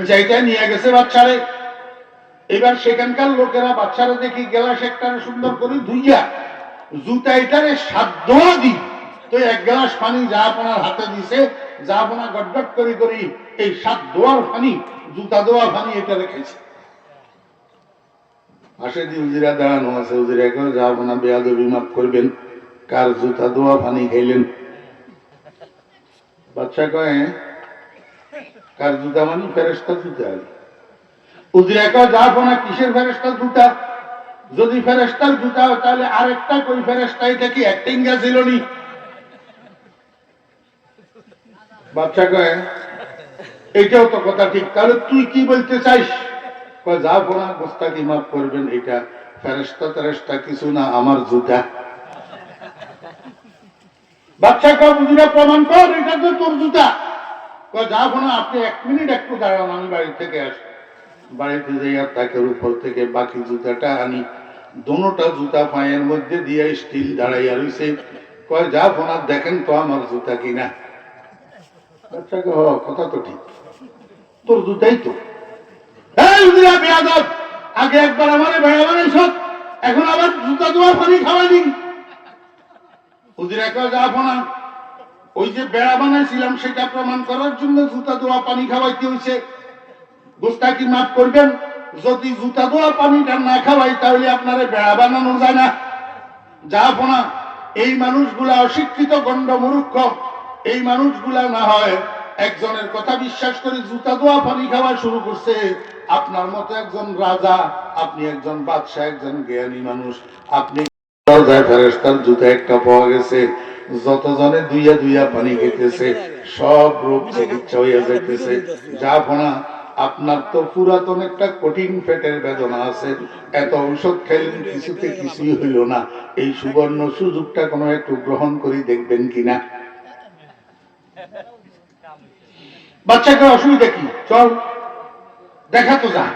চাইটা নিয়ে গেছে বাচ্চারে। এবার সেখানকার লোকেরা বাচ্চারা দেখি গ্লাস একটা সুন্দর করে ধুইয়া জুতা এটারে সাধ্য দি, তো এক গ্লাস পানি জাহাপনার হাতে দিছে, জাহাপনা গটগট করি করি এই সাত দোয়ার পানি, জুতা দোয়া পানি এটা রেখেছে। পাশে দিয়ে উজিরা দাঁড়ানো আছে, উজিরা কেউ জাহাপনা বেয়াদবি মাফ করবেন, কার জুতা দোয়া পানি খাইলেন? বাচ্চা কয়ে কার জুতা মানে? ফেরেশতা জুতা। উজিরা কেউ জাহাপনা কিসের ফেরেশতা জুতা? যদি ফেরেশতার জুতা তাহলে আরেকটা কই ফেরেশতা, এটা কি একটা ইঙ্গা ছিল নি? বাচ্চা কয়ে এটাও তো কথা ঠিক, তাহলে তুই কি বলতে চাইস? জাহাপনা গোস্তাকি মাফ করবেন, এটা ফেরেশতা টেরেশতা কিছু না, আমার জুতা। বাচ্চা কয় বুঝিনা প্রমাণ কর, এটা তো তোর জুতা। জাহাপনা আপনি 1 মিনিট একটু দাঁড়ান, আমি বাড়ি থেকে আসি। বাড়িতে যাইয়া তাকের উপর থেকে বাকি জুতাটা আনি, দোনোটা জুতা পায়ের মধ্যে দিয়ে স্টিল দাঁড়াইয়া রইছে। কয় জাহাপনা দেখেন তো আমার জুতা কিনা। বাচ্চা কয় কথা তো ঠিক, তোর জুতাই তো। আগে একবার আমার বেড়া বানাইছ, এখন আবার জুতা দোয়া পানি খাওয়াই দিন। হুজুর জাহাপনা ওই যে বেড়া বানাইছিলাম সেটা প্রমাণ করার জন্য জুতা দোয়া পানি খাওয়াইতে হয়েছে, গোস্তাকি মাফ করবেন। যদি জুতা দোয়া পানিটা না খাওয়াই তাহলে আপনারে বেড়া বানানো যায় না। জাহাপনা এই মানুষগুলা অশিক্ষিত গণ্ড মূর্খ, এই মানুষগুলা না হয় একজনের কথা বিশ্বাস করে জুতা দোয়া পানি খাওয়া শুরু করছে। আপনার মতো একজন রাজা, আপনি একজন বাদশাহ, একজন জ্ঞানী মানুষ, আপনি ফেরেশতার জুতা একটা পাওয়া গেছে, যতজনে দুইয়া দুইয়া পানি খেতেছে সব রোগ চিকিৎসা হইয়া যাইতেছে। জাহাপনা আপনার তো পুরাতন একটা কঠিন পেটের বেদনা আছে, এত ঔষধ খাইলেন কিছুতে কিছুই হইল না, এই সুবর্ণ সুযোগটা কোনো একটু গ্রহণ করে দেখবেন কিনা। বাচ্চাকে অসুবিধা কি, চল দেখা তো যা।